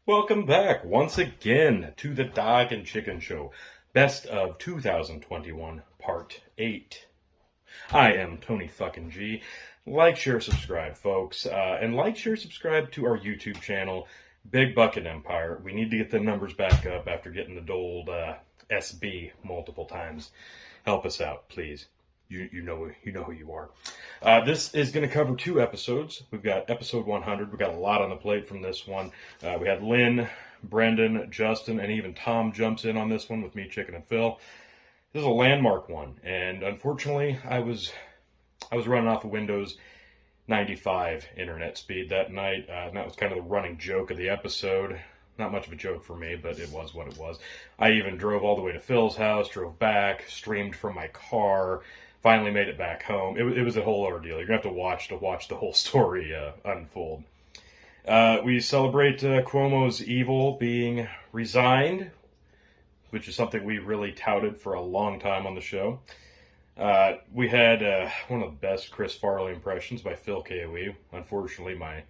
Welcome back once again to the Dog and Chicken Show, Best of 2021, Part 8. I am Tony fucking G. Like, share, subscribe, folks. And like, share, subscribe to our YouTube channel, Big Buckin Empire. We need to get the numbers back up after getting the old SB multiple times. Help us out, please. You know who you are. This is going to cover 2 episodes. We've got episode 100. We've got a lot on the plate from this one. We had Lynn, Brendan, Justin, and even Tom jumps in on this one with me, Chicken, and Phil. This is a landmark one, and unfortunately, I was running off of Windows 95 internet speed that night, and that was kind of the running joke of the episode. Not much of a joke for me, but it was what it was. I even drove all the way to Phil's house, drove back, streamed from my car. Finally made it back home. It was a whole ordeal. You're going to have to watch the whole story unfold. We celebrate Cuomo's evil being resigned, which is something we really touted for a long time on the show. We had one of the best Chris Farley impressions by Phil KOE. Unfortunately, my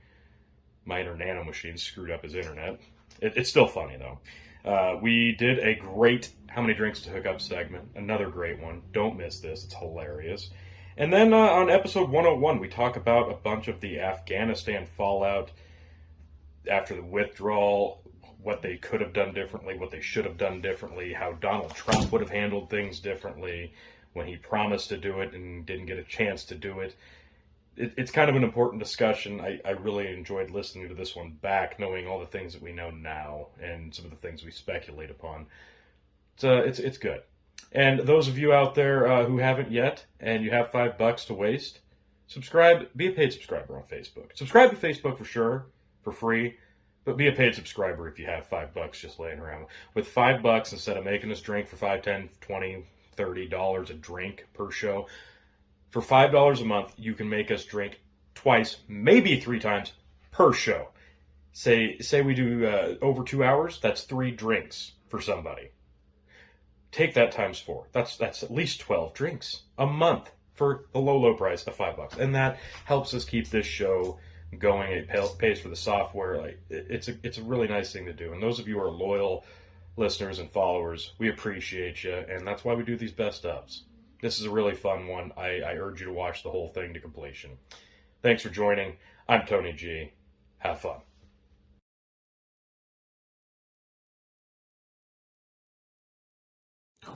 Nano machine screwed up his internet. It's still funny, though. We did a great How Many Drinks to Hook Up segment. Another great one. Don't miss this. It's hilarious. And then on episode 101, we talk about a bunch of the Afghanistan fallout after the withdrawal, what they could have done differently, what they should have done differently, how Donald Trump would have handled things differently when he promised to do it and didn't get a chance to do it. It's kind of an important discussion. I really enjoyed listening to this one back, knowing all the things that we know now and some of the things we speculate upon. It's good. And those of you out there who haven't yet, and you have $5 to waste, subscribe. Be a paid subscriber on Facebook. Subscribe to Facebook for sure, for free, but be a paid subscriber if you have $5 just laying around. With $5, instead of making us drink for $5, $10, $20, $30 a drink per show, for $5 a month, you can make us drink twice, maybe 3 times per show. Say we do over 2 hours, that's 3 drinks for somebody. Take that times 4. That's at least 12 drinks a month for the low price of $5. And that helps us keep this show going. It pays for the software. Like it's a really nice thing to do. And those of you who are loyal listeners and followers, we appreciate you. And that's why we do these best ofs. This is a really fun one. I urge you to watch the whole thing to completion. Thanks for joining. I'm Tony G. Have fun.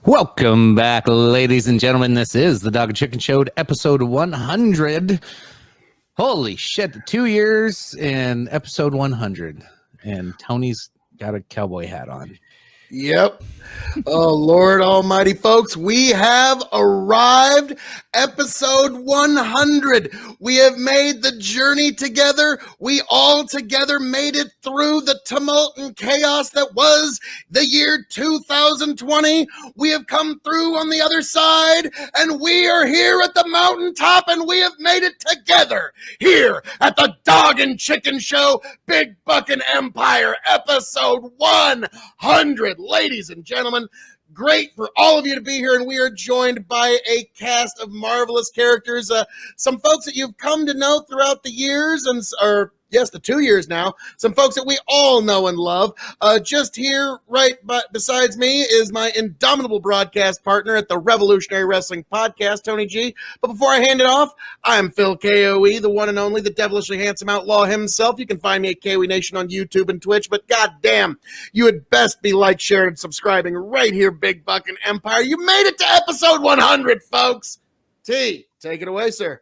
Welcome back, ladies and gentlemen. This is the Dog and Chicken Show, episode 100. Holy shit, 2 years and episode 100. And Tony's got a cowboy hat on. Yep. Oh, Lord almighty, folks, we have arrived. Episode 100. We have made the journey together. We all together made it through the tumult and chaos that was the year 2020. We have come through on the other side, and we are here at the mountaintop, and we have made it together here at the Dog and Chicken Show, Big Buckin Empire, episode 100. Ladies and gentlemen, great for all of you to be here, and we are joined by a cast of marvelous characters, some folks that you've come to know throughout the years, the 2 years now, some folks that we all know and love. Just here, right besides me, is my indomitable broadcast partner at the Revolutionary Wrestling Podcast, Tony G. But before I hand it off, I'm Phil KOE, the one and only, the devilishly handsome outlaw himself. You can find me at KOE Nation on YouTube and Twitch, but goddamn, you had best be like, sharing, and subscribing right here, Big Buckin Empire. You made it to episode 100, folks. T, take it away, sir.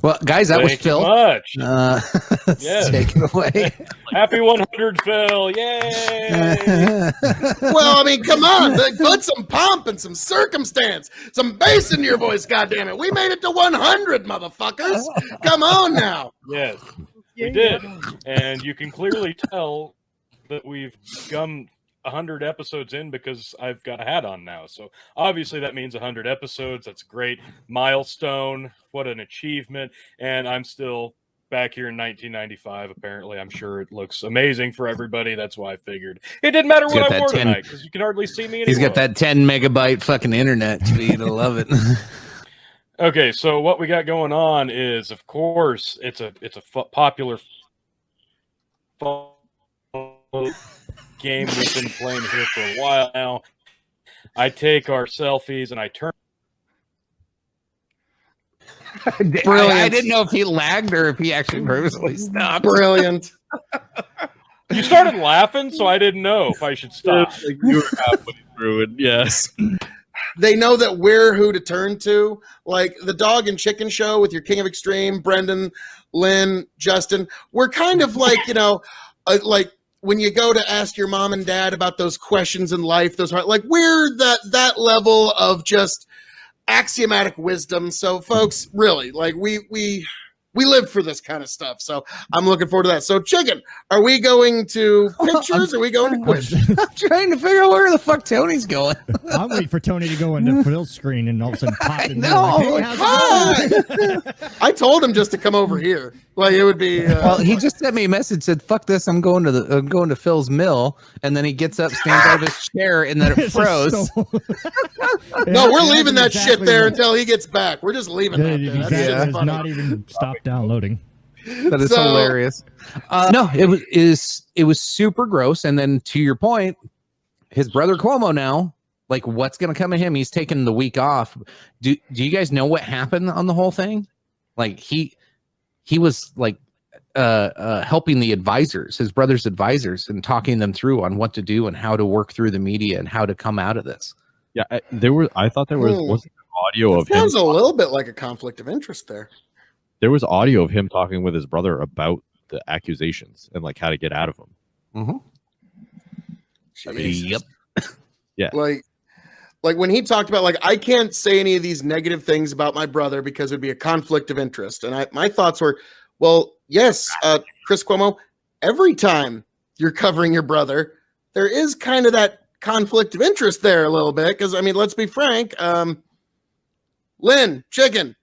Well, guys, that was Phil. Thank you much. Yes. Take it away. Happy 100, Phil. Yay! Well, I mean, come on. Put some pomp and some circumstance, some bass into your voice, goddammit. We made it to 100, motherfuckers. Come on now. Yes, we did. And you can clearly tell that we've come 100 episodes in because I've got a hat on now. So obviously that means 100 episodes. That's a great milestone. What an achievement. And I'm still back here in 1995. Apparently, I'm sure it looks amazing for everybody. That's why I figured it didn't matter what I wore tonight because you can hardly see me anymore. He's got that 10 megabyte fucking internet speed. I love it. Okay, so what we got going on is, of course, it's a popular game we've been playing here for a while now. I take our selfies and I turn. I didn't know if he lagged or if he actually purposely stopped. Brilliant. You started laughing, so I didn't know if I should stop. Like you were halfway through it. Yes. They know that we're who to turn to. Like the Dog and Chicken Show with your King of Extreme, Brendan, Lynn, Justin. We're kind of like, like when you go to ask your mom and dad about those questions in life, like we're that level of just axiomatic wisdom. So folks, really, like we live for this kind of stuff. So I'm looking forward to that. So Chicken, are we going to pictures? Or are we going to questions? I'm trying to figure out where the fuck Tony's going. I'm waiting for Tony to go into Phil's screen and all of a sudden pop in there. No, Like, hey, how's it going? I told him just to come over here. Like it would be. Well, he just sent me a message, said, "Fuck this, I'm going to Phil's mill," and then he gets up, stands out of his chair, and then it This is froze. so- No, we're Yeah, leaving that exactly shit there what- until he gets back. We're just leaving that there. That Exactly. shit's It's funny. not even stopped downloading. That is So- hilarious. No, it was super gross. And then to your point, his brother Cuomo now, like, what's going to come of him? He's taking the week off. Do you guys know what happened on the whole thing? Like he was like helping the advisors, his brother's advisors, and talking them through on what to do and how to work through the media and how to come out of this. Yeah, I thought there was wasn't audio of him. Sounds a little bit like a conflict of interest there. There was audio of him talking with his brother about the accusations and like how to get out of them. Jesus. Yep. Like when he talked about like I can't say any of these negative things about my brother because it'd be a conflict of interest. And my thoughts were, well, yes, Chris Cuomo, every time you're covering your brother, there is kind of that conflict of interest there a little bit. Because I mean, let's be frank, Lynn, Chicken,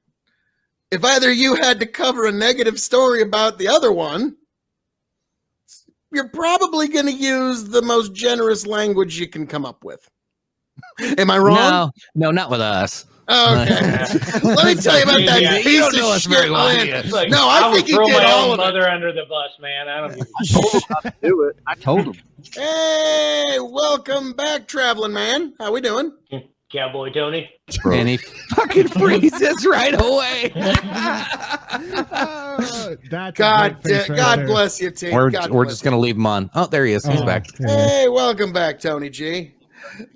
if either you had to cover a negative story about the other one, you're probably going to use the most generous language you can come up with. Am I wrong? No, not with us. Okay. Let me tell you about that Yeah, you piece don't know of us very shit, well, Lynn. do you? It's like, No, I would think he throw did my all own of it. mother under the bus, man. I don't give a shit. Do it. I told him. Hey, welcome back, traveling man. How we doing? Cowboy Tony. And he fucking freezes right away. That's God bless you, team. We're God we're bless just gonna leave him on. Oh, there he is. He's back. you. Hey, welcome back, Tony G.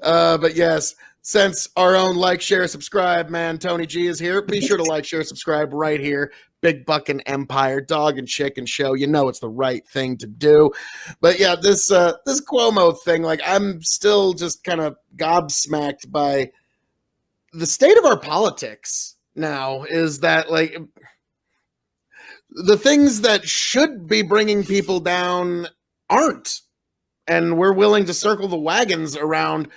But yes, since our own like, share, subscribe man, Tony G is here. Be sure to like, share, subscribe right here. Big Buckin Empire, Dog and Chicken Show. You know it's the right thing to do. But yeah, this Cuomo thing, like I'm still just kind of gobsmacked by the state of our politics now. Is that like the things that should be bringing people down aren't, and we're willing to circle the wagons around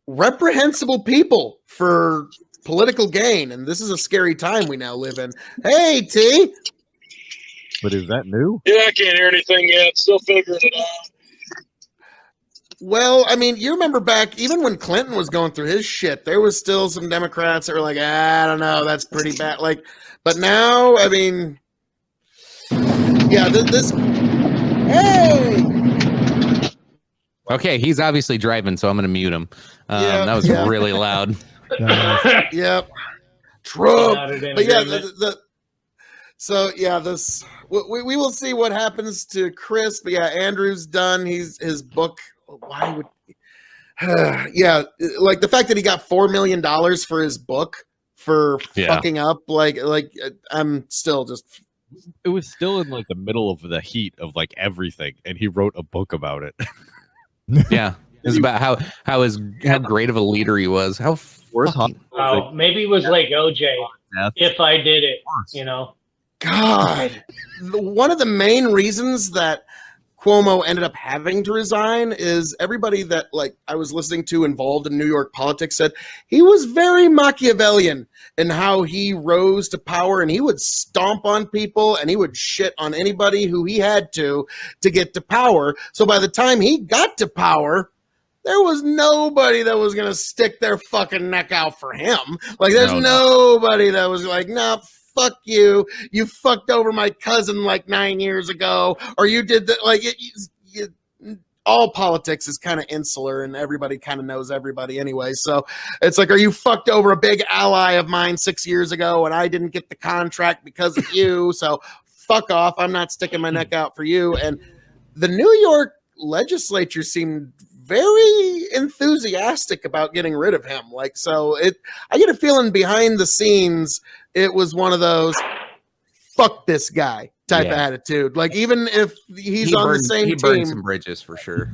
reprehensible people for political gain, and this is a scary time we now live in. Hey, T. But is that new? Yeah, I can't hear anything yet. Still figuring it out. Well, I mean, you remember back, even when Clinton was going through his shit, there was still some Democrats that were like, I don't know, that's pretty bad. Like, but now, I mean, yeah, this. Hey. Okay, he's obviously driving, so I'm gonna mute him. Yeah, That was yeah. really loud. Yep. Trump. Nodded in But yeah, agreement. so yeah, this we will see what happens to Chris. But yeah, Andrew's done. His book. Why would? Yeah, like the fact that he got $4 million for his book for fucking up. Like I'm still just. It was still in like the middle of the heat of like everything, and he wrote a book about it. Yeah, it's about how great of a leader he was. How Worst fucking- Oh, maybe it was like OJ. Death. If I did it, you know. God, one of the main reasons that Cuomo ended up having to resign is everybody that like I was listening to involved in New York politics said he was very Machiavellian in how he rose to power, and he would stomp on people and he would shit on anybody who he had to get to power. So by the time he got to power, there was nobody that was going to stick their fucking neck out for him. Like there's No. nobody that was like, nah, fuck you. You fucked over my cousin like 9 years ago, or you did that. Like all politics is kind of insular, and everybody kind of knows everybody anyway. So it's like, are you fucked over a big ally of mine 6 years ago, and I didn't get the contract because of you? So fuck off. I'm not sticking my neck out for you. And the New York legislature seemed very enthusiastic about getting rid of him. Like, so I get a feeling behind the scenes, it was one of those fuck this guy type of attitude. Like, even if he's on the same team, burned some bridges for sure.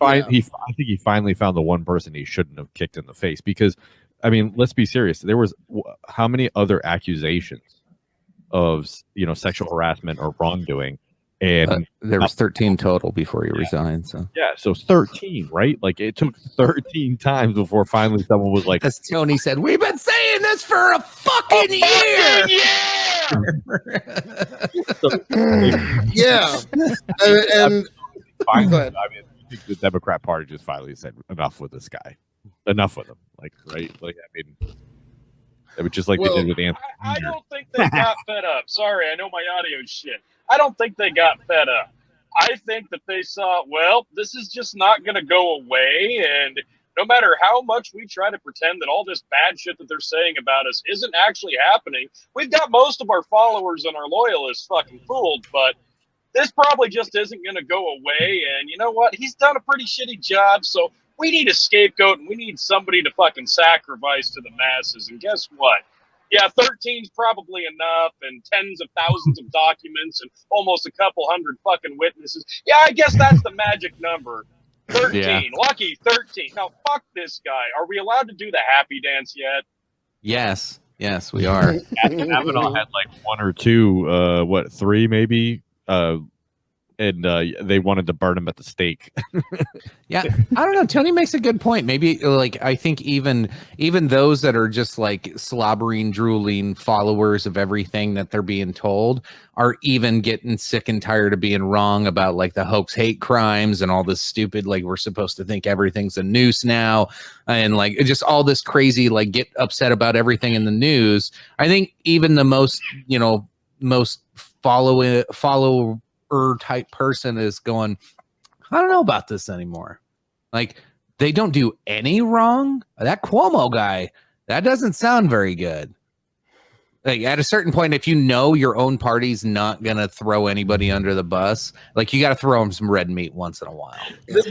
I think he finally found the one person he shouldn't have kicked in the face, because, I mean, let's be serious. There was how many other accusations of, sexual harassment or wrongdoing, and there was 13 total before he resigned. So so 13, right? Like, it took 13 times before finally someone was like, as Tony said, we've been saying this for a fucking year. Yeah. And finally, go ahead. I mean, I think the Democrat Party just finally said, enough with this guy, enough with him. Like, right? Like, I mean, it was just like they did with Anthony. I don't think they got fed up. Sorry, I know my audio's shit. I don't think they got fed up. I think that they saw, well, this is just not going to go away, and no matter how much we try to pretend that all this bad shit that they're saying about us isn't actually happening, we've got most of our followers and our loyalists fucking fooled, but this probably just isn't going to go away, and you know what? He's done a pretty shitty job, so we need a scapegoat, and we need somebody to fucking sacrifice to the masses, and guess what? Yeah, 13's probably enough, and tens of thousands of documents, and almost a couple hundred fucking witnesses. Yeah, I guess that's the magic number. 13. Yeah. Lucky 13. Now, fuck this guy. Are we allowed to do the happy dance yet? Yes, we are. Kavanaugh had like one or two, three maybe, and they wanted to burn him at the stake. Yeah, I don't know. Tony makes a good point. Maybe, like, I think even those that are just like slobbering, drooling followers of everything that they're being told are even getting sick and tired of being wrong about like the hoax hate crimes and all this stupid, like, we're supposed to think everything's a noose now, and like just all this crazy, like, get upset about everything in the news. I think even the most follower type person is going, I don't know about this anymore. Like, they don't do any wrong. That Cuomo guy, that doesn't sound very good. Like, at a certain point, if you know your own party's not gonna throw anybody under the bus, like, you got to throw them some red meat once in a while.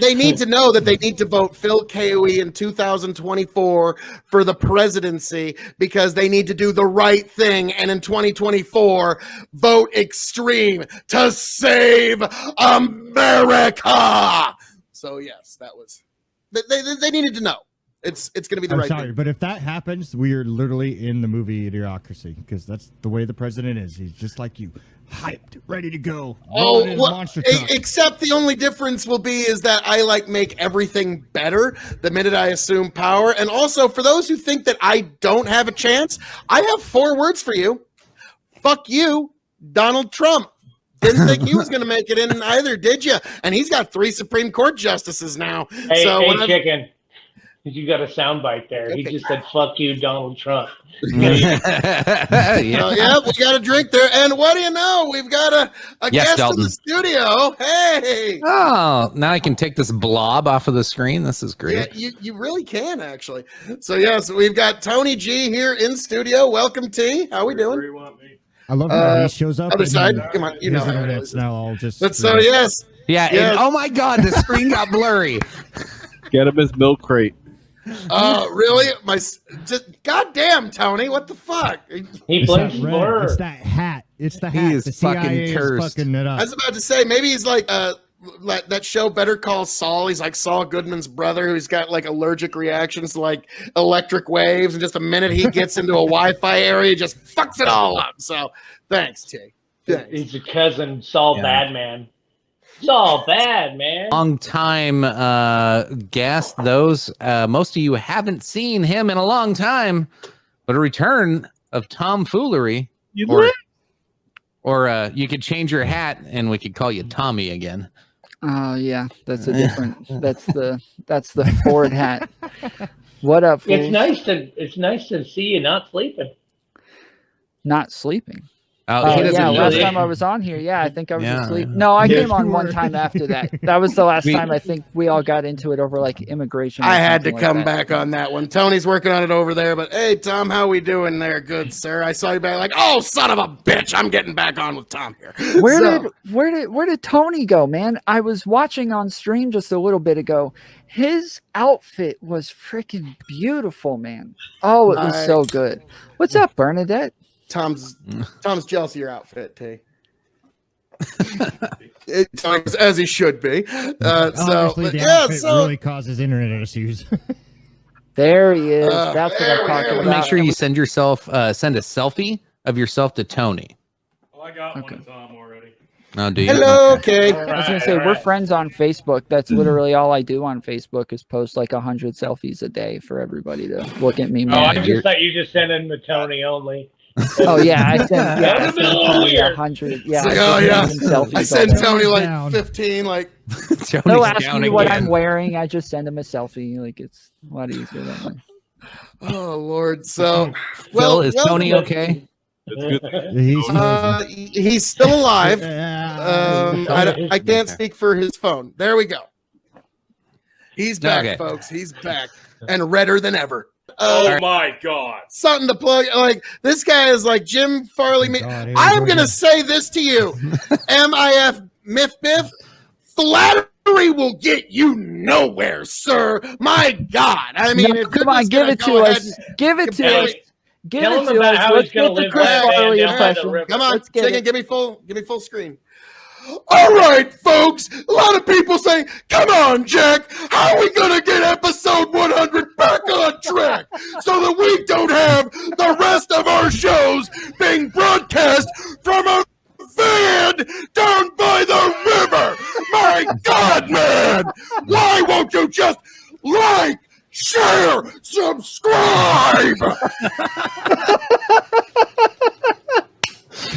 They need to know that they need to vote Phil Cayoe in 2024 for the presidency, because they need to do the right thing. And in 2024, vote extreme to save America. So yes, that was, they needed to know. It's going to be the I'm right sorry, thing. but if that happens, we are literally in the movie Idiocracy, because that's the way the president is. He's just like you, hyped, ready to go. Oh, rolling in a well, monster truck. except the only difference will be is that I like make everything better the minute I assume power. And also, for those who think that I don't have a chance, I have 4 words for you. Fuck you, Donald Trump. Didn't think he was going to make it in either, did you? And he's got 3 Supreme Court justices now. Hey, so hey, chicken. You got a soundbite there. Okay. He just said, fuck you, Donald Trump. Yeah. Yeah, we got a drink there. And what do you know? We've got a Yes, guest Dalton. in the studio. Hey. Oh, now I can take this blob off of the screen. This is Yeah, great. you really can, actually. So, yes, we've got Tony G here in studio. Welcome, T. How we doing? I love how he shows up. Other and side. then Come on, you know his how it internet's is. now all just. But so, yes. Yeah. Yes. And, oh my God, the screen got blurry. Get him his milk crate. Really? Just goddamn, Tony. What the fuck? He It's blames that red. Blur. It's that hat. It's the He hat. is the fucking CIA is cursed. fucking it I up. was about to say, maybe he's like that show Better Call Saul. He's like Saul Goodman's brother who's got like allergic reactions to like electric waves. And just the minute he gets into a Wi-Fi area, he just fucks it all up. So thanks, T. Thanks. He's a cousin, Saul Yeah. Badman. Saul Badman. Long time guest. Those most of you haven't seen him in a long time, but a return of tomfoolery. Or you could change your hat and we could call you Tommy again. Oh yeah, that's a different. that's the Ford hat. What up, fools? It's nice to see you not sleeping. not sleeping. Oh, he doesn't yeah, know last that. time I was on here, yeah, I think I was Yeah. asleep. No, I Yeah, came on you one were. time after that. That was the last We- time I think we all got into it over like immigration. or I had to something like come that. back on that one. Tony's working on it over there, but hey, Tom, how we doing there? Good, sir. I saw you back like, oh, son of a bitch, I'm getting back on with Tom here. Where did Tony go, man? I was watching on stream just a little bit ago. His outfit was freaking beautiful, man. Oh, it was so good. What's up, Bernadette? Tom's jealous of your outfit, T. As he should be. Obviously, the outfit really causes internet issues. There he is. That's what there I'm we talking go. about. Make sure you send a selfie of yourself to Tony. Oh, I got Okay. one, Tom, already. Oh, do you? Hello, Okay. okay. I was gonna say we're friends on Facebook. That's literally all I do on Facebook is post like 100 selfies a day for everybody to look at me. Oh, I Man. just thought you just sent in the Tony only. Oh yeah, I send That would've been a little Tony weird. 100. Yeah, It's like, I oh, just yeah. send him selfies I all send day. Tony like Down. 15, like, Tony's He'll ask down me what again. I'm wearing. I just send him a selfie. Like it's a lot easier that way. oh Lord. So Phil, is Tony but- okay? It's good. he's still alive. Yeah. I can't speak for his phone. There we go. He's back, Okay. folks. He's back and redder than ever. Oh my God! Something to plug. Like this guy is like Jim Farley. God, here we I'm go gonna again. say this to you, MIF Miff Biff. Flattery will get you nowhere, sir. My God. I mean, No, if come you're on, just give gonna it go to ahead us. Give it to Tell us. me- Give tell it him to about us. how Let's he's gonna get the live Chris that Farley man down by the impression. river. Come on, Let's get chicken, it. give me full screen. All right, folks. A lot of people say, "Come on, Jack. How are we gonna get episode 100 back on track so that we don't have the rest of our shows being broadcast from a van down by the river?" My God, man! Why won't you just like, share, subscribe?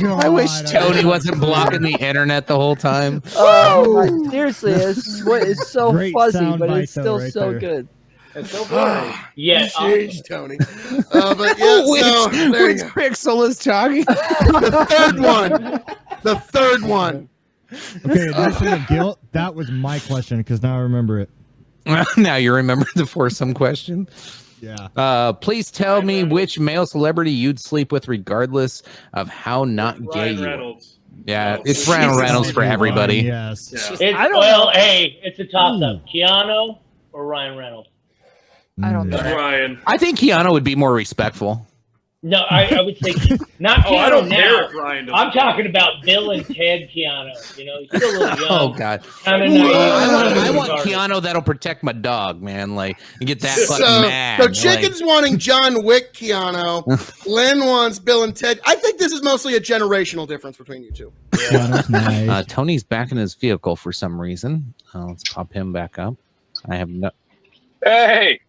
I wish God, Tony wasn't blocking the internet the whole time. Oh, my, seriously, it's so Great fuzzy, sound but bite, it's though, still right so there. good. It's so good. Yeah. Jeez, Tony. But yeah, so there you go. Pixel is talking? The third one. The third one. Okay, initially of guilt. That was my question because now I remember it. Now you remember the foursome question. Yeah. Please tell me which male celebrity you'd sleep with, regardless of how not gay Ryan you are. Reynolds. Yeah, No. it's Ryan Jesus. Reynolds for everybody. Yes. Yeah. It's, I don't well, know. hey, it's a toss-up. Keanu or Ryan Reynolds? I don't know. Ryan. I think Keanu would be more respectful. No, I would say not Oh, I Keanu don't care now. if Ryan doesn't. I'm talking about Bill and Ted Keanu. You know, he's still a little young. Oh God, Kind of I want Keanu that'll protect my dog, man. Like, and get that fucking mad. So Like, Chicken's wanting John Wick Keanu. Lynn wants Bill and Ted. I think this is mostly a generational difference between you two. Keanu's nice. Tony's back in his vehicle for some reason. Let's pop him back up. I have no. Hey,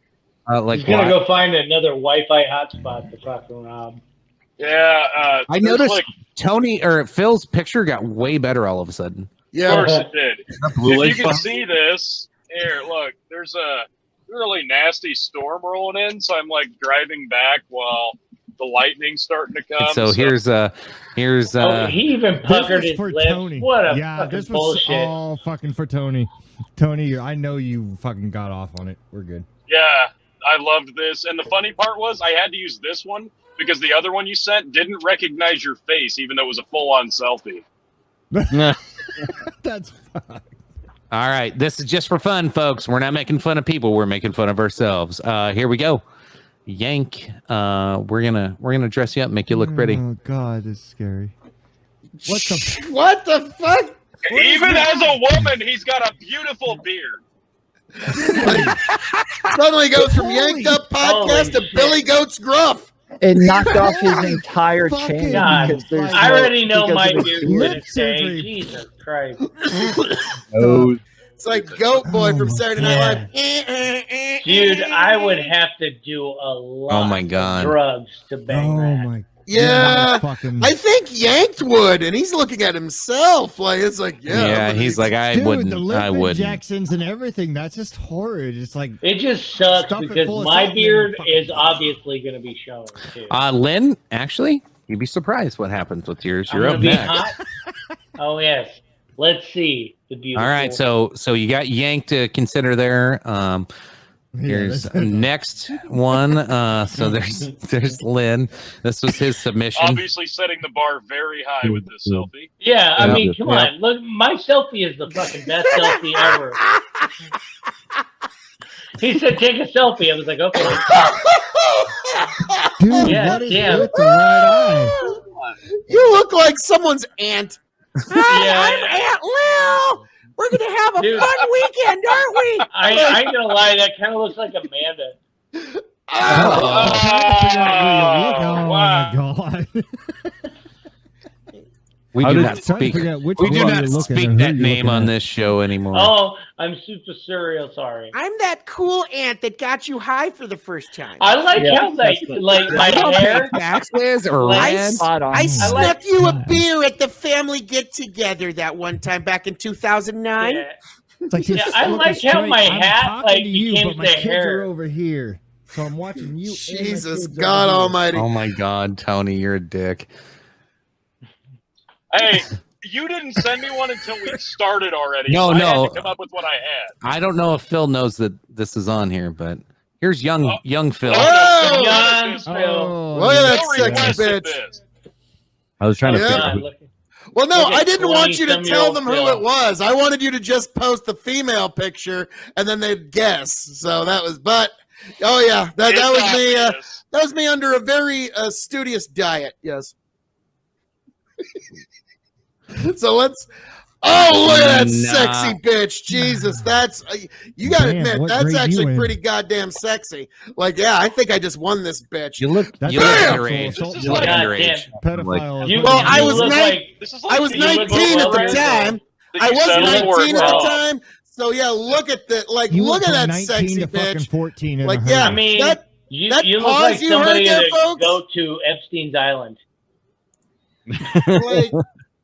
Like, He's gonna why? go find another Wi-Fi hotspot to fucking Rob. yeah. I there's noticed like, Tony or Phil's picture got way better all of a sudden. of Yeah. course it did. Blue If you light can see this, here, look, there's a really nasty storm rolling in, so I'm like driving back while the lightning's starting to come. So here's Oh, he even This puckered was his for lips. Tony. What a Yeah, fucking this was bullshit. all fucking for Tony. Tony, I know you fucking got off on it. We're good. Yeah, I loved this. And the funny part was I had to use this one because the other one you sent didn't recognize your face, even though it was a full-on selfie. That's fine. All right, this is just for fun, folks. We're not making fun of people. We're making fun of ourselves. Here we go. Yank. We're gonna dress you up, make you look pretty. Oh God, this is scary. What the? What the fuck? Even as a woman, he's got a beautiful beard. Suddenly goes from Yanked Up Holy podcast to shit. Billy Goat's Gruff. It knocked off his entire Fucking chain. God, because there's I no- already know because my of his beard's beard. gonna Lip stay. surgery. Jesus Christ. It's like Goat Boy from Saturday Night Yeah. Live. Dude, I would have to do a lot Oh my God. of drugs to bang Oh that. my. Yeah. Fucking. I think Yanked would, and he's looking at himself like it's like, yeah. Yeah, he's like, I Dude, wouldn't. the lip I wouldn't. injections and everything. That's just horrid. It's like It just sucks Stuff it because full of my salt and then beard fucking- is obviously going to be showing too. Lynn, actually, You'd be surprised what happens with yours. I'm You're gonna up be next. hot. Oh yes. Let's see the beautiful. All right, so you got Yank to consider there. Here's that's- next one. So there's Lynn. This was his submission. Obviously, setting the bar very high with this selfie. Yeah, I Yeah. mean, come on. Look, my selfie is the fucking best selfie ever. He said, "Take a selfie." I was like, "Okay." Dude, Yeah, what is damn. with the right eye? You look like someone's aunt. Yeah, Aunt Lil. We're gonna have a Dude. fun weekend, aren't we? I ain't gonna lie. That kind of looks like Amanda. Oh wow. my god! We How do did- not Trying to speak. figure out which We one do you're not looking speak or who that you're name looking on at. this show anymore. Oh, I'm super surreal. Sorry. I'm that cool aunt that got you high for the first time. I like Yeah, how like that's the- like my hair. Taxes or Like- rent? Spot on. I I snuck like- you a beer at the family get together that one time back in 2009. Yeah. It's like Yeah, just I looking like how straight. my I'm hat, talking like, to you, became but my the kids hair. are over here, so I'm watching you. and my Jesus, kids God over here. Almighty! Oh my God, Tony, you're a dick. Hey, you didn't send me one until we started already. No, so I no. had to come up with what I had. I don't know if Phil knows that this is on here, but here's young Phil. Oh! Young Just- Phil. Oh, Look at that Phil sexy requested bitch. this. I was trying to Yeah. figure out God, who look- Well, no, Look at I didn't want you to tell them who 20-some-year-old it was. I wanted you to just post the female picture and then they'd guess. So that was, but oh yeah, that It's was me. obvious. That was me under a very studious diet. Yes. So let's. Oh, look at that Nah. sexy bitch! Jesus, that's you got to Damn, admit what that's grade you actually in? pretty goddamn sexy. Like, yeah, I think I just won this bitch. You look That's Bam! underage. assault. You look God underage. Pedophile. You, Well, I you was look nine- like This is I was you look 19 at the well-raised. time. that I you was settled for 19 at it. the Well, time. So yeah, look at the You look went at from that 19 sexy to fucking bitch. 14 in Like, a yeah, hurry. I mean, that you look pause like you somebody heard there, that folks? go to Epstein's Island. like,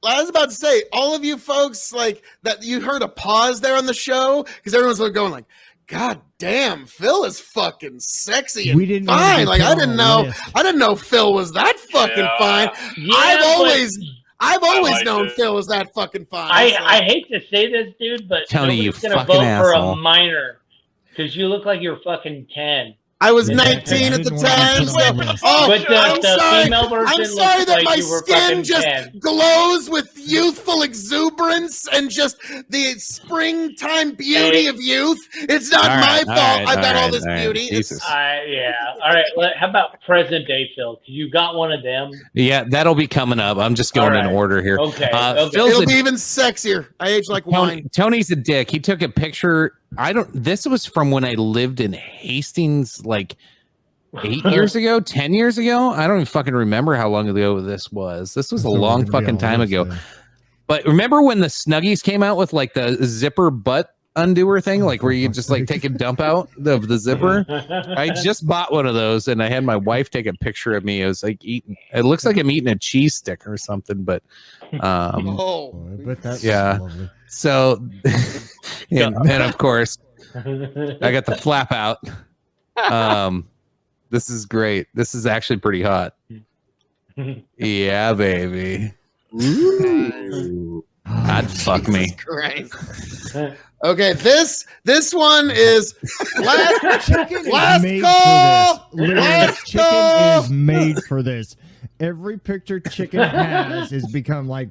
I was about to say, all of you folks like that. You heard a pause there on the show because everyone's going like, "God damn, Phil is fucking sexy and We didn't want to fine." be Like put I on didn't the know, list. I didn't know Phil was that fucking Yeah. fine. Yeah, I've but I've always liked known it. Phil was that fucking fine. I so- hate to say this, dude, but Tony, you nobody's gonna fucking vote for asshole. a minor because you look like you're fucking 10. I was Yeah, 19 at the I didn't want to time. put So, on the list. oh, But I'm the sorry. female version I'm sorry looks that like my you were skin fucking just 10. glows with youthful exuberance and just the springtime beauty Hey. of youth. It's not All my right, fault. all right, I've got all all this right, beauty. It's- Jesus. Yeah. All right. How about present day Phil? 'Cause you got one of them. Yeah, that'll be coming up. I'm just going All in right. order here. Okay. Okay. Phil's It'll a be even sexier. I age like wine. Tony's a dick. He took a picture. This was from when I lived in Hastings, like 8 years ago, 10 years ago. I don't even fucking remember how long ago this was. This was a So we're long gonna be fucking all time this ago. then. But remember when the Snuggies came out with like the zipper butt undoer thing, like where you just like take a dump out of the zipper? I just bought one of those and I had my wife take a picture of me. It was like eating, it looks like I'm eating a cheese stick or something, but Oh, Oh, I bet that's Yeah. lovely. so and of course I got the flap out. This is great. This is actually pretty hot. Yeah, baby. I'd fuck me. Jesus Christ. Okay, this one is last Chicken is Last made call! for this. Literally, Last chicken call! is made for this. Every picture chicken has has become like.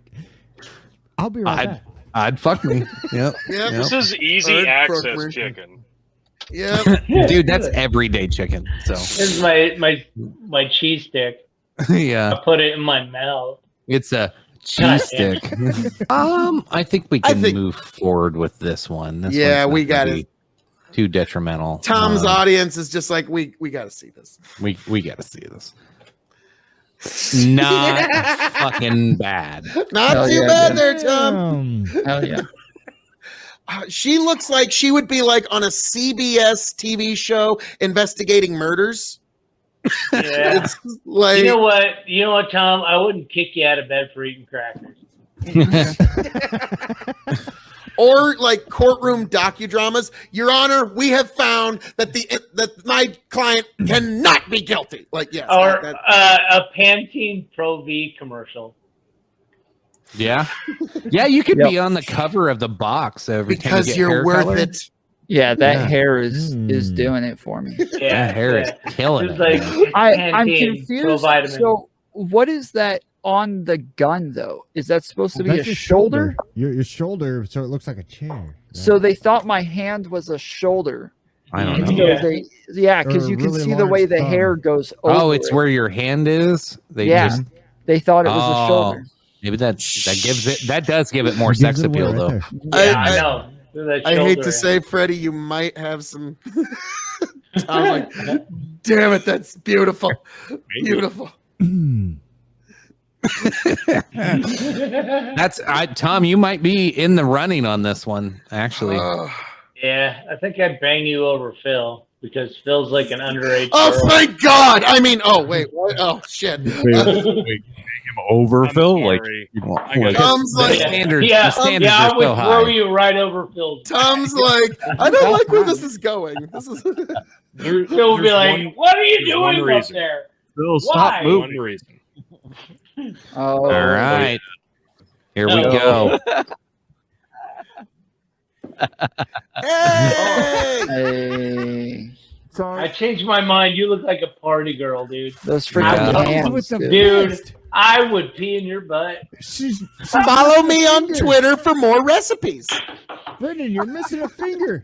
I'll be right back. I'd fuck me. Yep. Yep. This is easy Bird access Brooklyn. chicken. Yep. Dude, that's everyday chicken. So This is my cheese stick. yeah, I put it in my mouth. it's a God cheese damn stick. I think we I can think- move forward with this one. This Yeah, one's we not gonna got be it. Too detrimental. Tom's audience is just like, we got to see this. We got to see this. Not fucking bad. Not Hell too yeah, bad dude. there, Tom. Hell yeah. She looks like she would be like on a CBS TV show investigating murders. Yeah. It's like, You know what, Tom? I wouldn't kick you out of bed for eating crackers. or like courtroom docudramas. Your Honor, we have found that that my client cannot be guilty. Like, yes. Or a Pantene Pro V commercial. Yeah. Yeah, you could be on the cover of the box every time you because get you're hair worth color. it. Yeah, that Yeah. hair is doing it for me. That hair is killing It's it. like man. I'm Pantene Pro confused. Vitamin. So, what is that on the gun though? Is that supposed to be That's a your shoulder? Your shoulder, so it looks like a chair. So they thought my hand was a shoulder. I don't And know. so Yeah. because Or you a can really see the way large the thumb. hair goes over. Oh, it's it. where your hand is. They Yeah. just They thought it was Oh. a shoulder. maybe that gives it that does give it more It gives sex it away appeal right though. there. Yeah, I- I know. That I hate shoulder. to say, Freddie, you might have some. I'm like, damn it, that's beautiful, beautiful. That's Tom, you might be in the running on this one, actually. Yeah, I think I'd bang you over Phil because Phil's like an underage Oh, girl. thank God! I mean, oh wait, what? Oh shit! Wait, him over, I'm Phil? Like, sorry. you- I got Tom's the like, standards, Yeah, the standards yeah, are I would so throw high. you right over Phil's. Tom's like, I don't like where this is going. This is. Phil would be there's like, one- "What are you there's one doing up reason. there?" Phil, Why? stop One moving. reason. Oh, All right. Here we No. go. Hey! Hey, I changed my mind. You look like a party girl, dude. those Yeah. freaking With hands, the Dude. fist. I would pee in your butt. She's Follow me on Twitter for more recipes. Brendan, you're missing a finger.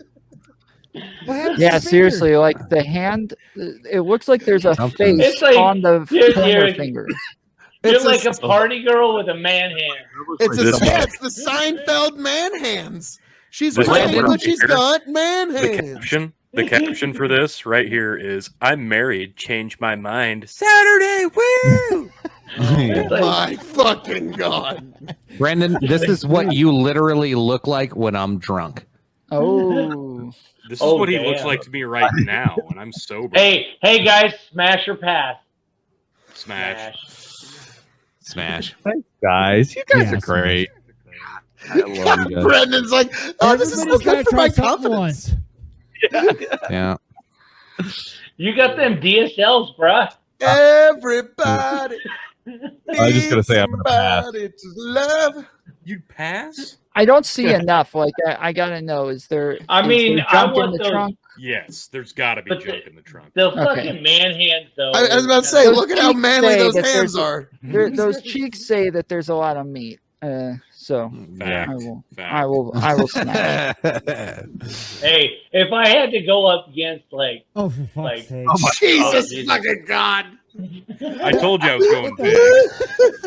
What happened to Yeah, your seriously, like the hand, it looks like there's a Something. face It's like- on the Dude, pointer you're- finger. You're It's like a- a party girl with a man hand. It's This- it's the Seinfeld man hands. She's This white, one but she's here, got man The hands. caption for this right here is "I'm married, changed my mind Saturday." Woo! It's like- My fucking God. Brandon, this is what you literally look like when I'm drunk. Oh, This is Oh, what he damn. looks like to me right now when I'm sober. hey, guys, smash or pass? Smash. Smash. Guys, you guys Yeah, are great. I love you guys. Brendan's like, oh, this is so Everybody's gotta good for try my something confidence. once. Yeah. You got them DSLs, bruh. Everybody. I was just gonna say I'm gonna pass. somebody to love. You'd pass? I don't see enough. Like I gotta know. Is there? I is mean, there I junk in want the those- trunk? Yes, there's got to be But junk in the trunk. The Okay. fucking man hands, though. I was about to say, Those look at how cheeks manly say those that hands there's- are. Those cheeks say that there's a lot of meat. So Fact. I will smash. Hey, if I had to go up against like, Oh, for fuck's Like- sake. Jesus Jesus. fucking God. I told you I was going big.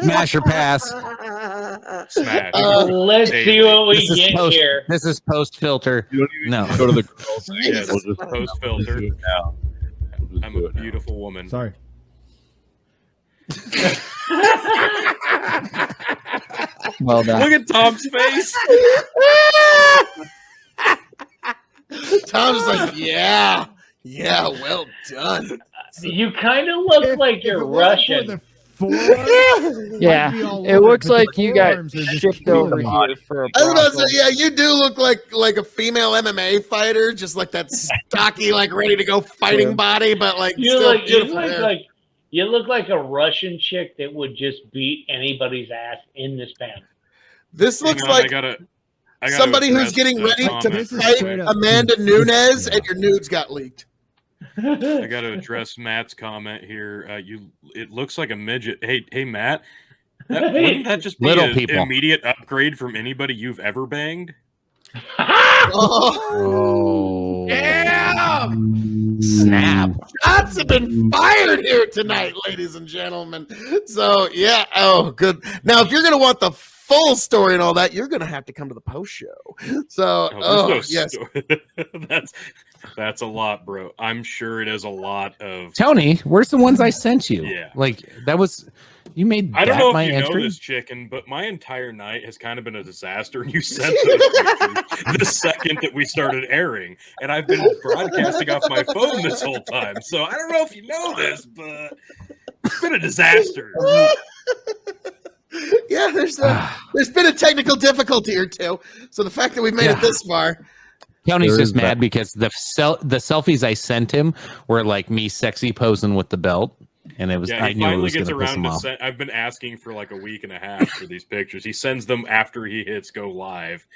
Smash or pass. Smash. let's see what we This is get post. here. This is post filter. You don't even No. need to go to the girls. Jesus. We'll just Post filter. do it now. We'll just I'm do a it now. beautiful woman. Sorry. Well done. Look at Tom's face. Tom's like, yeah, well done. You kind of look like you're Russian. The forearm, Yeah, I'd be all it over looks but the like you got forearms are just shipped killing over me. here for a I was about to brothel. say, yeah, you do look like a female MMA fighter, just like that stocky, like ready to go fighting Yeah. body, but like You still look, you beautiful look hair. like you look like a Russian chick that would just beat anybody's ass in this pen. This Hang looks on, like I gotta somebody who's address getting that ready to comment. This is fight straight up- Amanda Nunes, and your nudes got leaked. I got to address Matt's comment here. It looks like a midget. Hey, Matt. Wouldn't that just be Little an people. immediate upgrade from anybody you've ever banged? Oh, Oh. yeah! Snap. Shots have been fired here tonight, ladies and gentlemen. So yeah, oh good. Now, if you're gonna want the full story and all that, you're gonna have to come to the post show. So, There's no yes, story. That's a lot, bro. I'm sure it is a lot of. Tony, where's the ones I sent you? Yeah. Like that was you made I don't that know my if you know entry. this, chicken, but my entire night has kind of been a disaster. And you sent those pictures the second that we started airing, and I've been broadcasting off my phone this whole time. So I don't know if you know this, but it's been a disaster. yeah. Yeah, there's been a technical difficulty or two. So the fact that we made it this far. Tony's There just is mad because the selfies I sent him were like me sexy posing with the belt, and it was Yeah, I he knew it finally was going gets to piss around him to off. send. I've been asking for like a week and a half for these pictures. He sends them after he hits go live.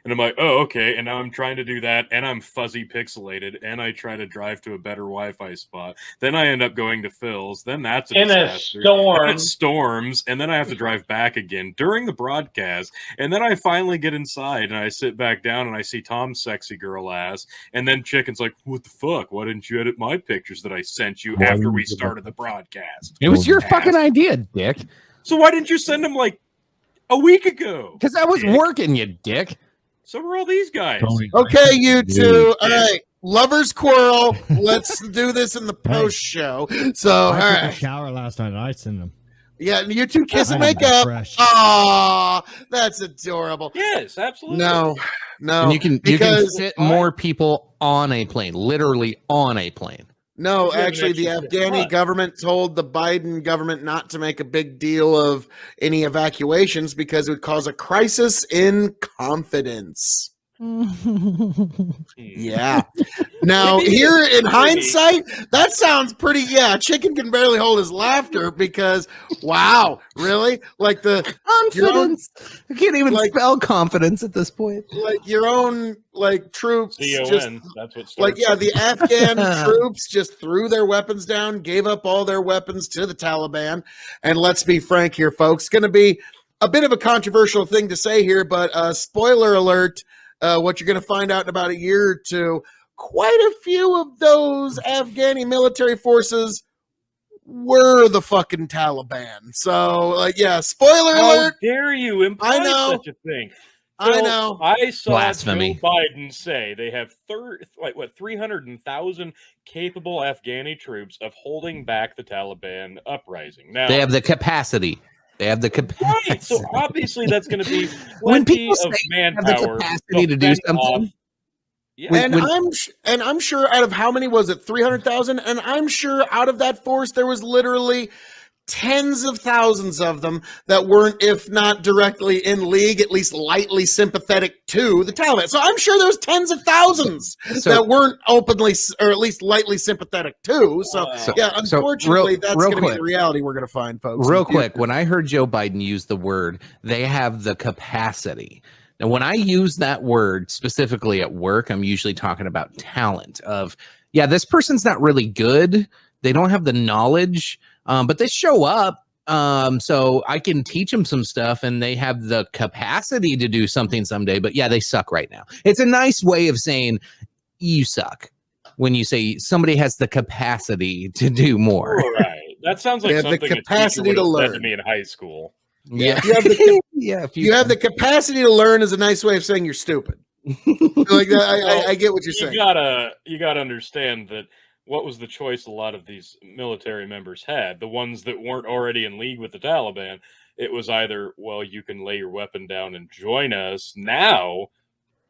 And I'm like, oh, okay. And now I'm trying to do that, and I'm fuzzy pixelated, and I try to drive to a better Wi-Fi spot. Then I end up going to Phil's. Then that's a In a disaster. storm. Then it storms, and then I have to drive back again during the broadcast. And then I finally get inside, and I sit back down, and I see Tom's sexy girl ass. And then Chicken's like, what the fuck? Why didn't you edit my pictures that I sent you after we started the broadcast? It was your Ass. fucking idea, dick. So why didn't you send them like a week ago? Because I was Dick. working, you dick. So were all these guys. Okay, you two. All right. Lovers quarrel. Let's do this in the post show. So, all I took a right. shower last night and I sent them. Yeah, you two kiss and I make need that up. fresh. Aw, that's adorable. Yes, absolutely. No. And you can because fit more people on a plane, literally on a plane. no, You have an actually, the extra Afghani what? government told the Biden government not to make a big deal of any evacuations because it would cause a crisis in confidence. Yeah. Now, here in hindsight, that sounds pretty. Yeah, Chicken can barely hold his laughter because, wow, really? Like Confidence. I can't even like- spell confidence at this point. like your own like troops just CON. That's what starts. like the Afghan troops just threw their weapons down, gave up all their weapons to the Taliban. And let's be frank here, folks, going to be a bit of a controversial thing to say here, but spoiler alert, what you're going to find out in about a year or two, quite a few of those Afghani military forces were the fucking Taliban. So, like, yeah, spoiler How alert. dare you imply I know. such a thing? I Phil, know. I saw Blasphemy. Joe Biden say they have 300,000 capable Afghani troops of holding back the Taliban uprising. Now They have the capacity. They have the capacity. right, so obviously that's going to be When plenty people of say they have the manpower capacity to do fend off- something, Yeah, And I'm sure out of how many was it? 300,000. And I'm sure out of that force there was literally tens of thousands of them that weren't, if not directly in league, at least lightly sympathetic to the Taliban. So I'm sure there was tens of thousands that weren't openly or at least lightly sympathetic to. So yeah, unfortunately, that's going to be the reality we're going to find, folks. Real quick, when I heard Joe Biden use the word, they have the capacity. Now, when I use that word specifically at work, I'm usually talking about talent of, yeah, this person's not really good. They don't have the knowledge, but they show up. So I can teach them some stuff and they have the capacity to do something someday. But yeah, they suck right now. It's a nice way of saying you suck when you say somebody has the capacity to do more. all right. That sounds like They have the something capacity a teacher to would have said learn. to me in high school. Yeah. You have the, Yeah. you have the capacity to learn is a nice way of saying you're stupid. Like I get what you're saying. You gotta understand that what was the choice a lot of these military members had, the ones that weren't already in league with the Taliban. It was either, well, you can lay your weapon down and join us now,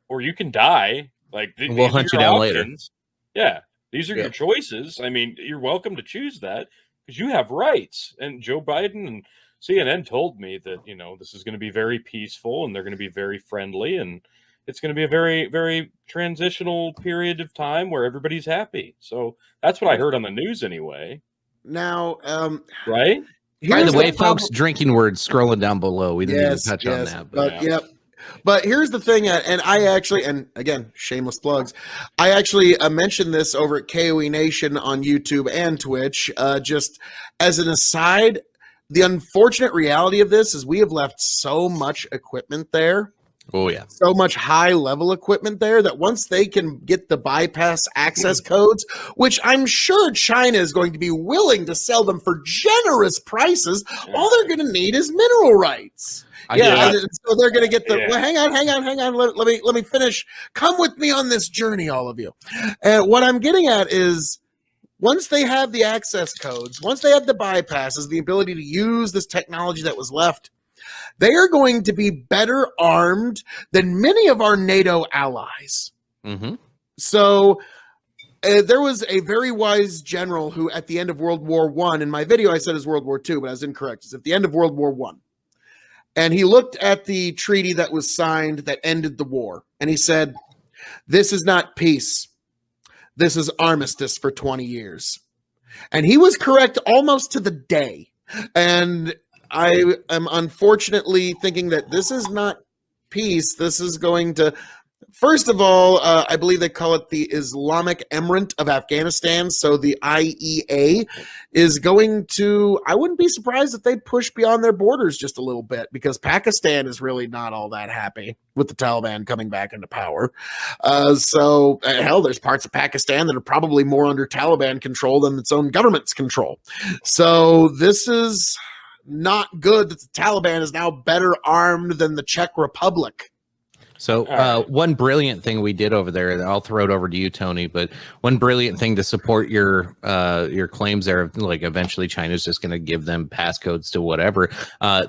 or you can die. Like We'll these are hunt you your down later. options. Yeah, these are your choices. I mean, you're welcome to choose that because you have rights. And Joe Biden and CNN told me that, you know, this is going to be very peaceful and they're going to be very friendly and it's going to be a very, very transitional period of time where everybody's happy. So that's what I heard on the news anyway. Now, Right? By here's the way, problem- folks, drinking words scrolling down below. We didn't even touch on that. But yep. But here's the thing, and I actually, and again, shameless plugs, I actually mentioned this over at KOE Nation on YouTube and Twitch. Just as an aside, the unfortunate reality of this is we have left so much equipment there. Oh, yeah. So much high-level equipment there that once they can get the bypass access codes, which I'm sure China is going to be willing to sell them for generous prices, all they're going to need is mineral rights. So they're going to get the. Yeah. Well, hang on. Let me finish. Come with me on this journey, all of you. And what I'm getting at is, once they have the access codes, once they have the bypasses, the ability to use this technology that was left, they are going to be better armed than many of our NATO allies. Mm-hmm. So there was a very wise general who, at the end of World War I, in my video I said it was World War II, but I was incorrect. It's at the end of World War I. And he looked at the treaty that was signed that ended the war. And he said, this is not peace. This is armistice for 20 years. And he was correct almost to the day. And I am unfortunately thinking that this is not peace. This is going to, first of all, I believe they call it the Islamic Emirate of Afghanistan. So the IEA is going to, I wouldn't be surprised if they push beyond their borders just a little bit, because Pakistan is really not all that happy with the Taliban coming back into power. So hell, there's parts of Pakistan that are probably more under Taliban control than its own government's control. So this is not good that the Taliban is now better armed than the Czech Republic. So one brilliant thing we did over there, and I'll throw it over to you, Tony, but one brilliant thing to support your claims there, like eventually China's just going to give them passcodes to whatever.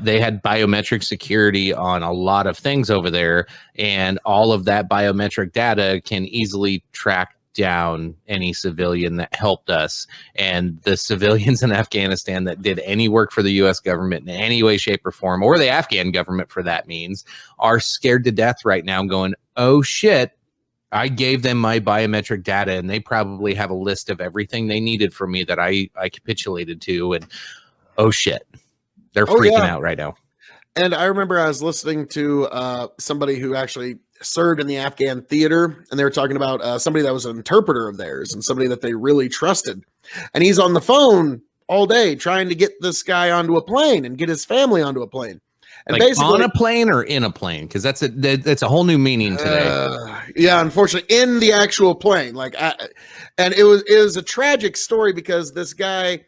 They had biometric security on a lot of things over there, and all of that biometric data can easily track down any civilian that helped us. And the civilians in Afghanistan that did any work for the U.S. government in any way, shape, or form, or the Afghan government for that means, are scared to death right now, going, oh shit, I gave them my biometric data and they probably have a list of everything they needed from me that I capitulated to, and oh shit, they're freaking out right now. And I remember I was listening to somebody who actually served in the Afghan theater, and they were talking about somebody that was an interpreter of theirs and somebody that they really trusted. And he's on the phone all day trying to get this guy onto a plane and get his family onto a plane. And like basically, on a plane or in a plane? Because that's a whole new meaning today. Yeah, unfortunately, in the actual plane. And it was a tragic story, because this guy,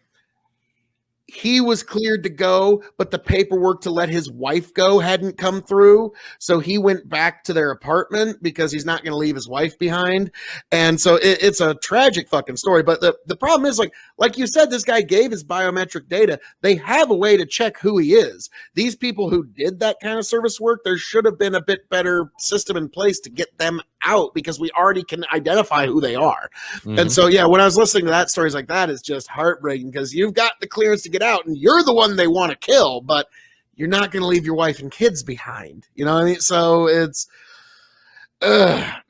he was cleared to go, but the paperwork to let his wife go hadn't come through. So he went back to their apartment because he's not going to leave his wife behind. And so it's a tragic fucking story. But the problem is, like you said, this guy gave his biometric data. They have a way to check who he is. These people who did that kind of service work, there should have been a bit better system in place to get them out, because we already can identify who they are. Mm-hmm. And so, yeah, when I was listening to that, stories like that, is just heartbreaking, because you've got the clearance to get out and you're the one they want to kill, but you're not going to leave your wife and kids behind. You know what I mean? So it's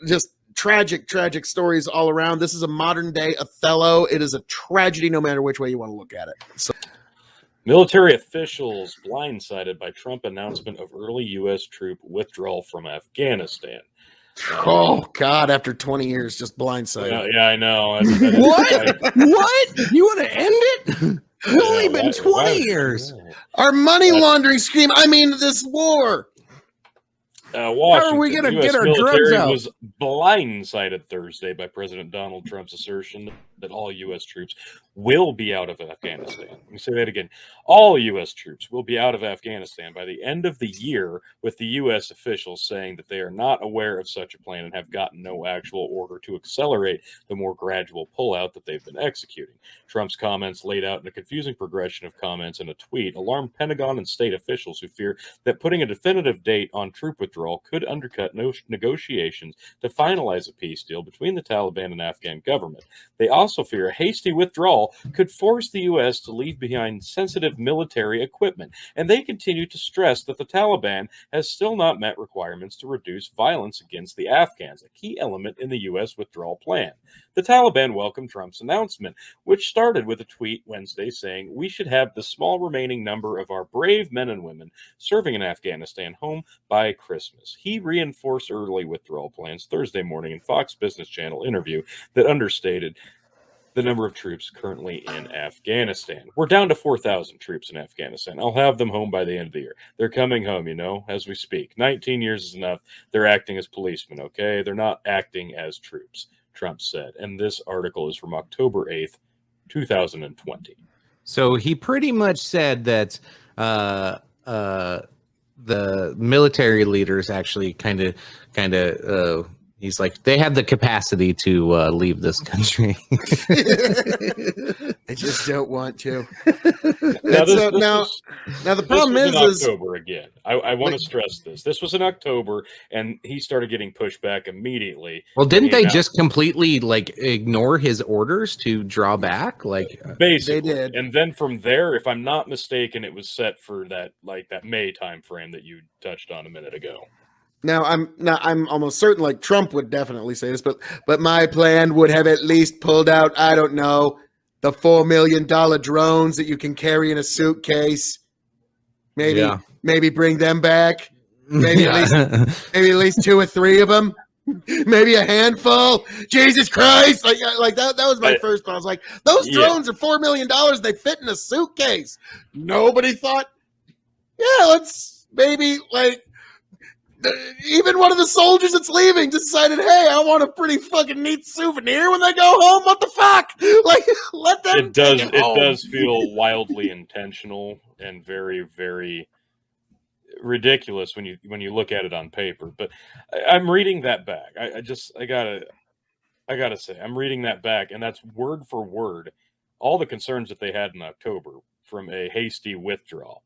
just tragic stories all around. This is a modern day Othello. It is a tragedy no matter which way you want to look at it. So, military officials blindsided by Trump announcement of early U.S. troop withdrawal from Afghanistan. Oh God! After 20 years, just blindsided. Yeah, I know. What? What? You want to end it? It's only been 20 years. Our money laundering scheme. I mean, this war. Washington, how are we going to get our military drugs out? Was blindsided Thursday by President Donald Trump's assertion that all U.S. troops will be out of Afghanistan. Let me say that again. All U.S. troops will be out of Afghanistan by the end of the year, with the U.S. officials saying that they are not aware of such a plan and have gotten no actual order to accelerate the more gradual pullout that they've been executing. Trump's comments, laid out in a confusing progression of comments in a tweet, alarmed Pentagon and state officials who fear that putting a definitive date on troop withdrawal could undercut negotiations to finalize a peace deal between the Taliban and Afghan government. They also fear a hasty withdrawal could force the U.S. to leave behind sensitive military equipment, and they continue to stress that the Taliban has still not met requirements to reduce violence against the Afghans, a key element in the U.S. withdrawal plan. The Taliban welcomed Trump's announcement, which started with a tweet Wednesday saying, "We should have the small remaining number of our brave men and women serving in Afghanistan home by Christmas." He reinforced early withdrawal plans Thursday morning in Fox Business Channel interview that understated the number of troops currently in Afghanistan. We're down to 4,000 troops in Afghanistan. I'll have them home by the end of the year. They're coming home, as we speak. 19 years is enough. They're acting as policemen, okay? They're not acting as troops, Trump said. And this article is from October 8th, 2020. So he pretty much said that the military leaders actually kind of He's like, they have the capacity to leave this country. I just don't want to. Now, Now the problem this was in is October again. I want to Like- stress this. This was in October, and he started getting pushed back immediately. Well, didn't He they announced- just completely like ignore his orders to draw back? Like, Basically, They did. and then from there, if I'm not mistaken, it was set for that May time frame that you touched on a minute ago. Now I'm almost certain like Trump would definitely say this, but my plan would have at least pulled out, I don't know, the $4 million drones that you can carry in a suitcase. Maybe bring them back. Maybe at least 2 or 3 of them. Maybe a handful. Jesus Christ! Like that was my first thought. I was like, those drones are $4 million. They fit in a suitcase. Nobody thought, yeah, let's maybe like. Even one of the soldiers that's leaving decided, hey, I want a pretty fucking neat souvenir when they go home. What the fuck? Like, let them. It does. take it home. Does feel wildly intentional and very, very ridiculous when you look at it on paper. But I'm reading that back. I gotta say, I'm reading that back, and that's word for word all the concerns that they had in October from a hasty withdrawal.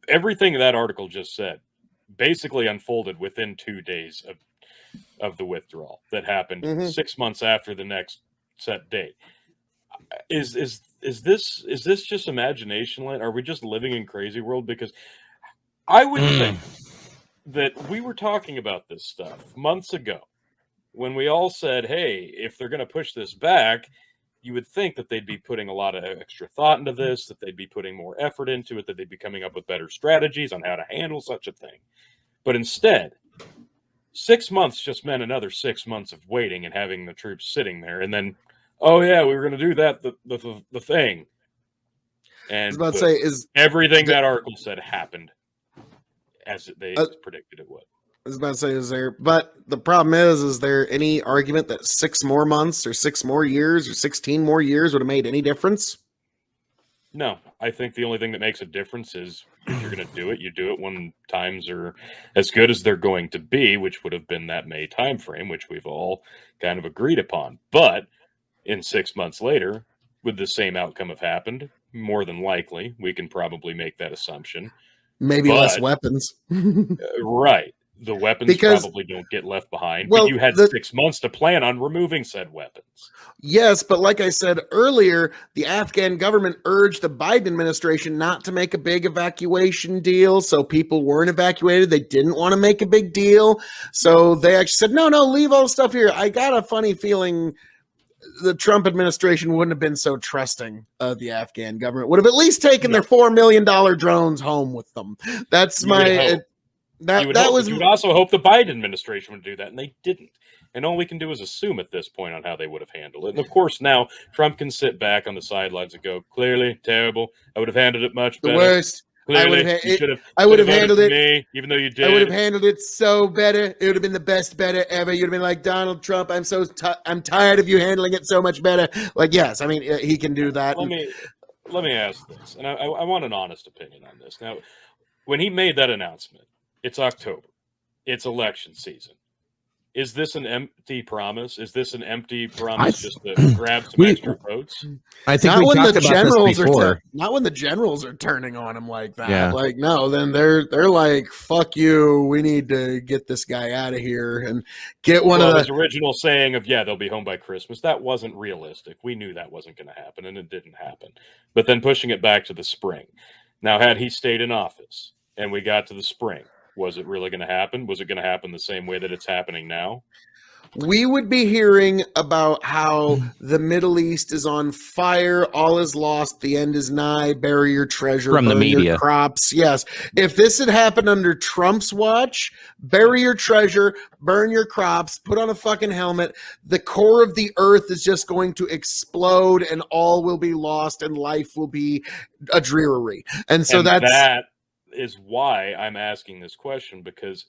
Everything that article just said basically unfolded within 2 days of the withdrawal that happened 6 months after the next set date. Is this just imagination land? Are we just living in crazy world? Because I would think that we were talking about this stuff months ago when we all said, hey, if they're going to push this back, you would think that they'd be putting a lot of extra thought into this, that they'd be putting more effort into it, that they'd be coming up with better strategies on how to handle such a thing. But instead, 6 months just meant another 6 months of waiting and having the troops sitting there. And then, oh yeah, we were going to do that, the thing. And I was about to say, is everything that article said happened as they predicted it would. I was about to say, is there? But the problem is there any argument that 6 more months or 6 more years or 16 more years would have made any difference? No, I think the only thing that makes a difference is if you're going to do it, you do it when times are as good as they're going to be, which would have been that May timeframe, which we've all kind of agreed upon. But in 6 months later, would the same outcome have happened? More than likely, we can probably make that assumption. Maybe less weapons. Right. The weapons probably don't get left behind. But you had 6 months to plan on removing said weapons. Yes, but like I said earlier, the Afghan government urged the Biden administration not to make a big evacuation deal. So people weren't evacuated. They didn't want to make a big deal. So they actually said, no, leave all the stuff here. I got a funny feeling the Trump administration wouldn't have been so trusting of the Afghan government. Would have at least taken their $4 million drones home with them. That's You would my... hope. You would also hope the Biden administration would do that, and they didn't. And all we can do is assume at this point on how they would have handled it. And of course, now Trump can sit back on the sidelines and go, "Clearly, terrible. I would have handled it much better. The worst. Clearly, I would have handled it. Me, even though you did. I would have handled it so better. It would have been the best better ever. You'd have been like, Donald Trump, I'm tired of you handling it so much better. Like, yes, I mean, he can do that. Let me ask this, and I want an honest opinion on this. Now, when he made that announcement, it's October. It's election season. Is this an empty promise? Is this an empty promise just to grab some extra votes? I think we talked about this before. Not when the generals are turning on him like that. Yeah. Like, no, then they're like, fuck you. We need to get this guy out of here and get one of his original saying of, yeah, they'll be home by Christmas. That wasn't realistic. We knew that wasn't going to happen, and it didn't happen. But then pushing it back to the spring. Now, had he stayed in office and we got to the spring, was it really going to happen? Was it going to happen the same way that it's happening now? We would be hearing about how the Middle East is on fire, all is lost, the end is nigh, bury your treasure, from the burn media. your crops. Yes. If this had happened under Trump's watch, bury your treasure, burn your crops, put on a fucking helmet, the core of the earth is just going to explode and all will be lost and life will be a dreary. And so that is why I'm asking this question, because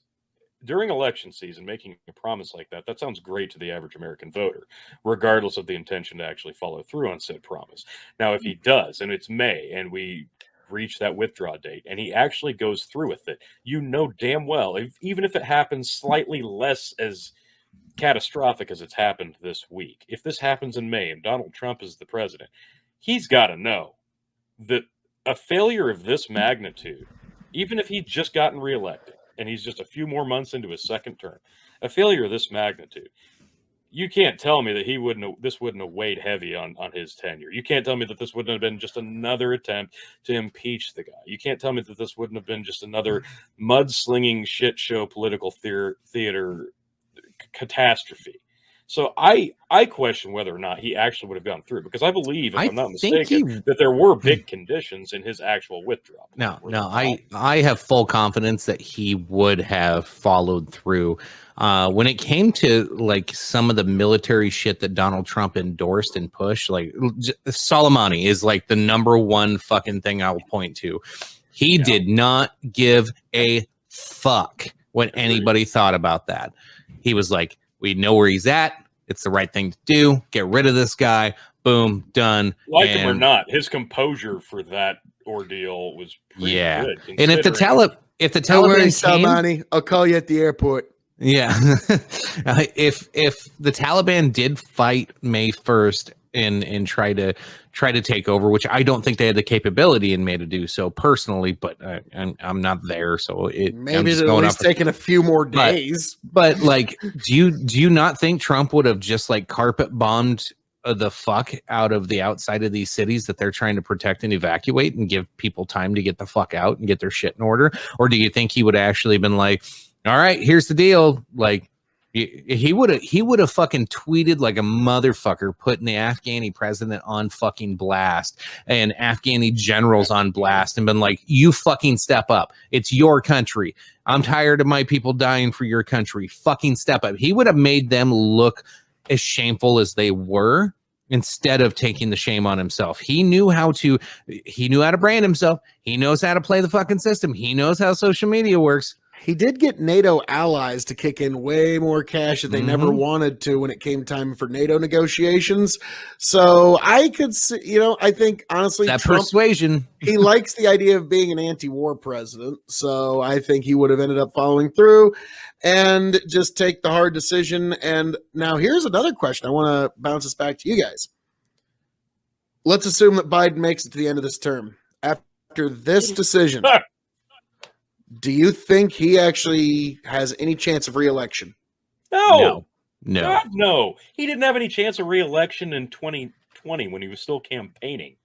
during election season, making a promise like that sounds great to the average American voter, regardless of the intention to actually follow through on said promise. Now, if he does, and it's May, and we reach that withdraw date, and he actually goes through with it, you know damn well, even if it happens slightly less as catastrophic as it's happened this week, if this happens in May and Donald Trump is the president, he's got to know that a failure of this magnitude, even if he'd just gotten reelected and he's just a few more months into his second term, a failure of this magnitude, you can't tell me that this wouldn't have weighed heavy on his tenure. You can't tell me that this wouldn't have been just another attempt to impeach the guy. You can't tell me that this wouldn't have been just another mudslinging shit show political theater catastrophe. So I question whether or not he actually would have gone through, because I believe, if I'm not mistaken, that there were big conditions in his actual withdrawal. No, I have full confidence that he would have followed through. When it came to like some of the military shit that Donald Trump endorsed and pushed, like Soleimani is like the number one fucking thing I will point to. He did not give a fuck what anybody thought about that. He was like, we know where he's at. It's the right thing to do. Get rid of this guy. Boom, done. Like him or not, his composure for that ordeal was pretty good. And if the Taliban Salmani, I'll call you at the airport. Yeah. If the Taliban did fight May 1st and try to take over, which I don't think they had the capability in May to do so personally, but I'm not there, so maybe it's at least taking a few more days. But like, do you not think Trump would have just like carpet bombed the fuck out of the outside of these cities that they're trying to protect and evacuate and give people time to get the fuck out and get their shit in order? Or do you think he would have actually been like, all right, here's the deal, like, he would have fucking tweeted like a motherfucker, putting the Afghani president on fucking blast and Afghani generals on blast and been like, you fucking step up. It's your country. I'm tired of my people dying for your country. Fucking step up. He would have made them look as shameful as they were instead of taking the shame on himself. He knew how to brand himself. He knows how to play the fucking system. He knows how social media works. He did get NATO allies to kick in way more cash that they never wanted to when it came time for NATO negotiations. So I could see, I think honestly, that Trump, persuasion, he likes the idea of being an anti-war president. So I think he would have ended up following through and just take the hard decision. And now here's another question. I want to bounce this back to you guys. Let's assume that Biden makes it to the end of this term. After this decision, do you think he actually has any chance of re-election? No. No. God, no. He didn't have any chance of re-election in 2020 when he was still campaigning.